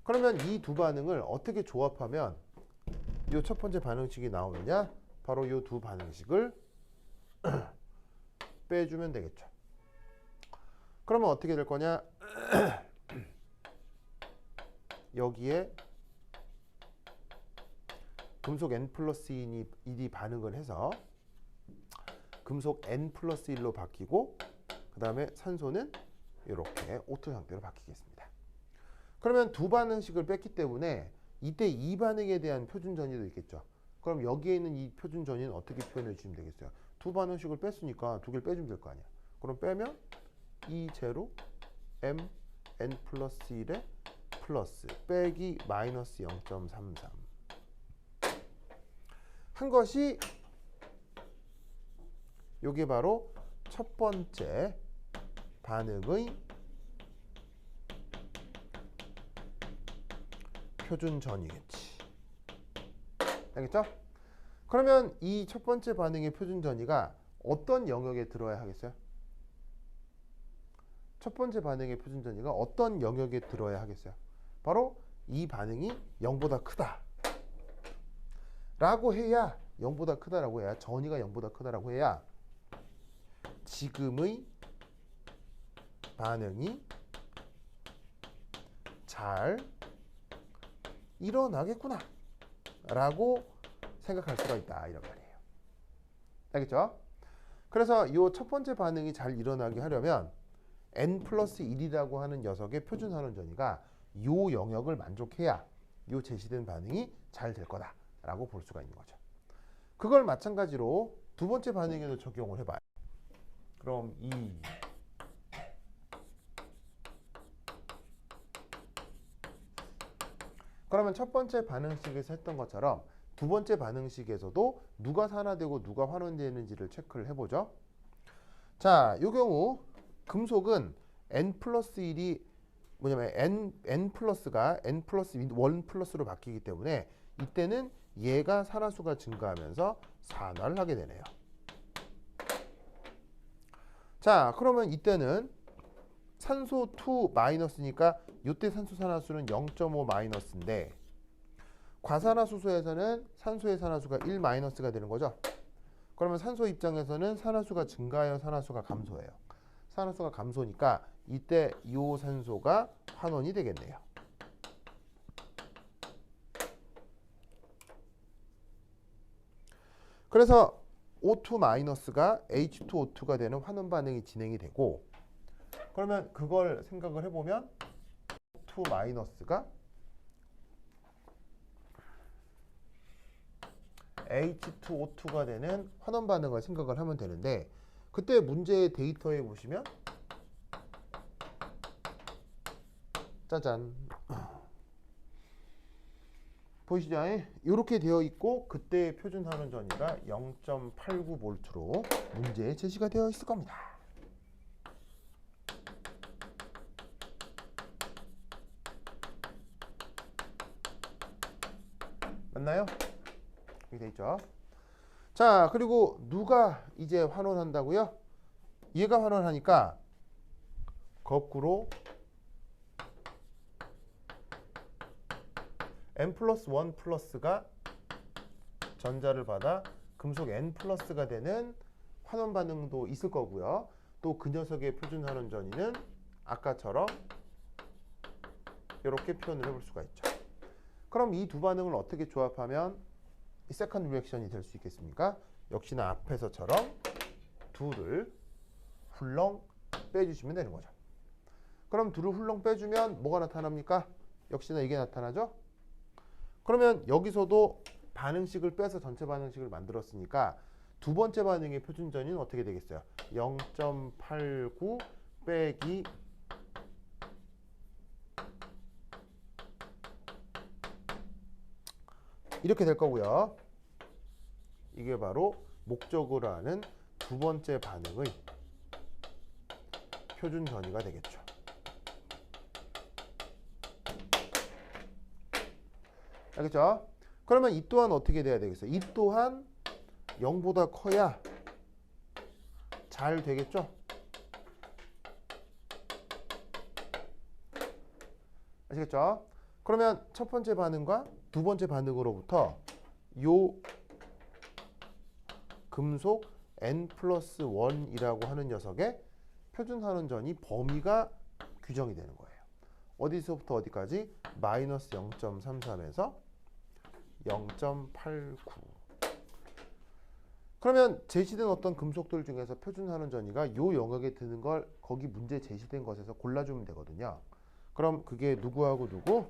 그러면 이 두 반응을 어떻게 조합하면 이 첫 번째 반응식이 나오느냐? 바로 이 두 반응식을 빼주면 되겠죠. 그러면 어떻게 될 거냐? 여기에 금속 N 플러스 1이 반응을 해서 금속 N 플러스 1로 바뀌고 그 다음에 산소는 이렇게 O2 상태로 바뀌겠습니다. 그러면 두 반응식을 뺐기 때문에 이때 이 반응에 대한 표준 전위도 있겠죠. 그럼 여기에 있는 이 표준 전위는 어떻게 표현해 주시면 되겠어요? 두 반응식을 뺐으니까 두 개를 빼주면 될 거 아니야. 그럼 빼면 E 제로 M N 플러스 1에 플러스 빼기 마이너스 0.33 한 것이 요게 바로 첫 번째 반응의 표준 전위겠지. 알겠죠? 그러면 이 첫 번째 반응의 표준 전위가 어떤 영역에 들어야 하겠어요? 첫 번째 반응의 표준 전위가 어떤 영역에 들어야 하겠어요? 바로 이 반응이 0보다 크다 라고 해야, 0보다 크다라고 해야, 전위가 0보다 크다라고 해야 지금의 반응이 잘 일어나겠구나 라고 생각할 수가 있다, 이런 말이에요. 알겠죠? 그래서 이 첫 번째 반응이 잘 일어나게 하려면 n 플러스 1이라고 하는 녀석의 표준 환원 전위가 이 영역을 만족해야 이 제시된 반응이 잘 될 거다라고 볼 수가 있는 거죠. 그걸 마찬가지로 두 번째 반응에도 적용을 해봐요. 그럼 그러면 첫 번째 반응식에서 했던 것처럼 두 번째 반응식에서도 누가 산화되고 누가 환원되는지를 체크를 해보죠. 자, 이 경우 금속은 n 플러스 1이 뭐냐면 n 플러스가 n 플러스 1 플러스로 바뀌기 때문에 이때는 얘가 산화수가 증가하면서 산화를 하게 되네요. 자, 그러면 이때는 산소 2 마이너스니까 이때 산소 산화수는 0.5 마이너스인데 과산화수소에서는 산소의 산화수가 1 마이너스가 되는 거죠. 그러면 산소 입장에서는 산화수가 증가해요, 산화수가 감소해요. 산화수가 감소니까 이때 이 산소가 환원이 되겠네요. 그래서 O2-가 H2O2가 되는 환원 반응이 진행이 되고, 그러면 그걸 생각을 해보면 O2-가 H2O2가 되는 환원 반응을 생각을 하면 되는데, 그때 문제의 데이터에 보시면 짜잔 보이시죠? 이렇게 되어 있고 그때 표준 환원 전위가 0.89V로 문제에 제시가 되어 있을 겁니다. 맞나요? 이렇게 돼 있죠. 자, 그리고 누가 이제 환원한다고요? 얘가 환원하니까 거꾸로 n 플러스 1 플러스가 전자를 받아 금속 n 플러스가 되는 환원 반응도 있을 거고요. 또 그 녀석의 표준 환원 전위는 아까처럼 이렇게 표현을 해볼 수가 있죠. 그럼 이 두 반응을 어떻게 조합하면 이 세컨드 리액션이 될 수 있겠습니까? 역시나 앞에서처럼 둘을 훌렁 빼주시면 되는 거죠. 그럼 둘을 훌렁 빼주면 뭐가 나타납니까? 역시나 이게 나타나죠? 그러면 여기서도 반응식을 빼서 전체 반응식을 만들었으니까 두 번째 반응의 표준 전위는 어떻게 되겠어요? 0.89 빼기 이렇게 될 거고요. 이게 바로 목적으로 하는 두 번째 반응의 표준 전위가 되겠죠. 알겠죠? 그러면 이 또한 어떻게 돼야 되겠어요? 이 또한 0보다 커야 잘 되겠죠? 아시겠죠? 그러면 첫 번째 반응과 두 번째 반응으로부터 요 금속 n 플러스 1이라고 하는 녀석의 표준 환원 전위 범위가 규정이 되는 거예요. 어디서부터 어디까지? 마이너스 0.33에서 0.89. 그러면 제시된 어떤 금속들 중에서 표준 환원 전위가 이 영역에 드는 걸 거기 문제 제시된 것에서 골라주면 되거든요. 그럼 그게 누구하고 누구?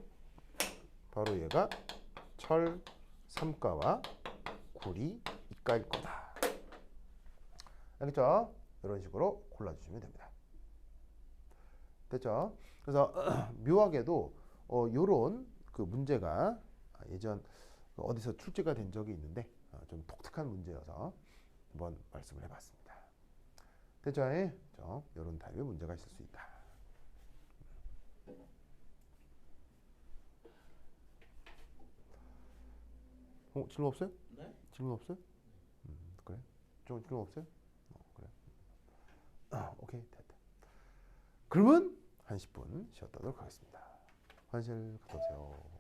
바로 얘가 철 3가와 돌이 이과일 거다. 알겠죠? 이런 식으로 골라주시면 됩니다. 됐죠? 그래서 묘하게도 요런 그 문제가 예전 어디서 출제가 된 적이 있는데 좀 독특한 문제여서 한번 말씀을 해봤습니다. 됐죠? 이런 타입의 문제가 있을 수 있다. 질문 없어요? 네? 질문 없어요? 그래? 좀 질문 없어요? 그래. 오케이, 됐다. 그러면 한 10분 쉬었다 하도록 하겠습니다. 화장실 갔다 오세요.